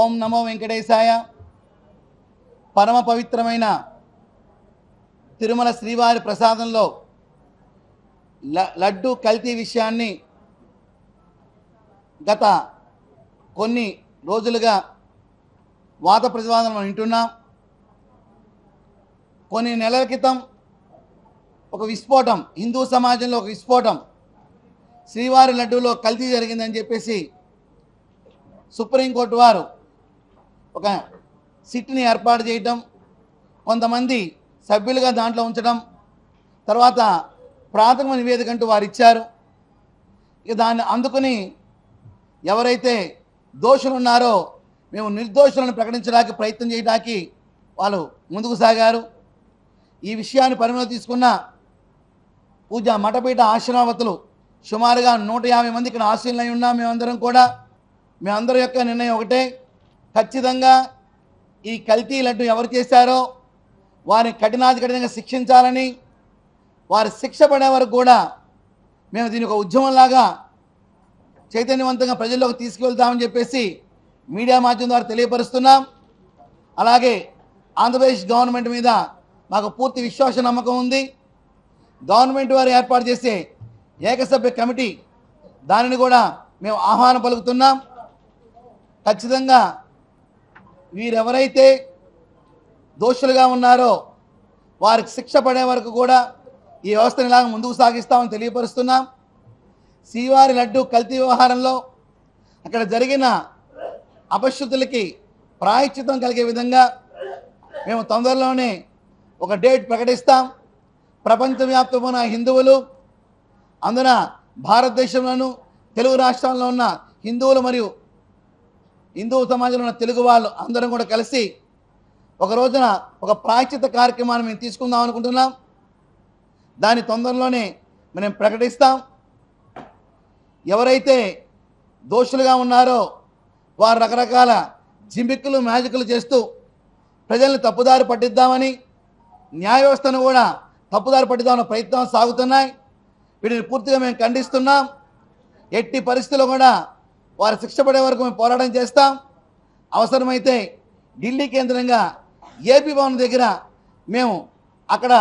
ఓం నమో వెంకటేశాయ. పరమ పవిత్రమైన తిరుమల శ్రీవారి ప్రసాదంలో లడ్డు కల్తీ విషయాన్ని గత కొన్ని రోజులుగా వాద ప్రతివాదనలు వింటున్నాం. కొన్ని నెలల క్రితం ఒక విస్ఫోటం, హిందూ సమాజంలో ఒక విస్ఫోటం, శ్రీవారి లడ్డూలో కల్తీ జరిగిందని చెప్పేసి సుప్రీంకోర్టు వారు ఒక సిట్ని ఏర్పాటు చేయటం, కొంతమంది సభ్యులుగా దాంట్లో ఉంచడం, తర్వాత ప్రాథమిక నివేదిక అంటూ వారు ఇచ్చారు. ఇక దాన్ని అందుకుని ఎవరైతే దోషులు ఉన్నారో మేము నిర్దోషులను ప్రకటించడానికి ప్రయత్నం చేయడానికి వాళ్ళు ముందుకు సాగారు. ఈ విషయాన్ని పరిగణలోకి తీసుకున్న పూజ మఠపీఠ ఆశ్రమవతులు సుమారుగా 150 మంది ఇక్కడ ఆశీనులై ఉన్నాం. మేమందరం యొక్క నిర్ణయం ఒకటే, ఖచ్చితంగా ఈ కల్తీ లడ్డు ఎవరు చేశారో వారిని కఠినంగా శిక్షించాలని, వారి శిక్ష పడే వరకు కూడా మేము దీని ఒక ఉద్యమంలాగా చైతన్యవంతంగా ప్రజల్లోకి తీసుకువెళ్తామని చెప్పేసి మీడియా మాధ్యమం ద్వారా తెలియపరుస్తున్నాం. అలాగే ఆంధ్రప్రదేశ్ గవర్నమెంట్ మీద మాకు పూర్తి విశ్వాస నమ్మకం ఉంది. గవర్నమెంట్ వారు ఏర్పాటు చేసే ఏకసభ్య కమిటీ దానిని కూడా మేము ఆహ్వానం పలుకుతున్నాం. ఖచ్చితంగా వీరెవరైతే దోషులుగా ఉన్నారో వారికి శిక్ష పడే వరకు కూడా ఈ వ్యవస్థను ఇలాగ ముందుకు సాగిస్తామని తెలియపరుస్తున్నాం. శ్రీవారి లడ్డు కల్తీ వ్యవహారంలో అక్కడ జరిగిన అపశృతులకి ప్రాయశ్చిత్తం కలిగే విధంగా మేము తొందరలోనే ఒక డేట్ ప్రకటిస్తాం. ప్రపంచవ్యాప్తమైన హిందువులు, అందున భారతదేశంలోనూ తెలుగు రాష్ట్రాల్లో ఉన్న హిందువులు మరియు హిందూ సమాజంలో ఉన్న తెలుగు వాళ్ళు అందరం కూడా కలిసి ఒక రోజున ఒక ప్రాయశ్చిత్త కార్యక్రమాన్ని మేము తీసుకుందాం అనుకుంటున్నాం. దాన్ని తొందరలోనే మనం ప్రకటిస్తాం. ఎవరైతే దోషులుగా ఉన్నారో వారు రకరకాల జిమ్మిక్కులు మ్యాజిక్లు చేస్తూ ప్రజల్ని తప్పుదారి పట్టిద్దామని, న్యాయ వ్యవస్థను కూడా తప్పుదారి పట్టిద్దామన్న ప్రయత్నాలు సాగుతున్నాయి. వీటిని పూర్తిగా మేము ఖండిస్తున్నాం. ఎట్టి పరిస్థితుల్లో కూడా వారి శిక్ష పడే వరకు మేము పోరాటం చేస్తాం. అవసరమైతే ఢిల్లీ కేంద్రంగా ఏపీ భవన్ దగ్గర మేము అక్కడ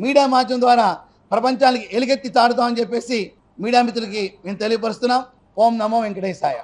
మీడియా మాధ్యమం ద్వారా ప్రపంచానికి ఎలుగెత్తి చాటుతామని చెప్పేసి మీడియా మిత్రులకి మేము తెలియపరుస్తున్నాం. ఓం నమో వెంకటేశాయ.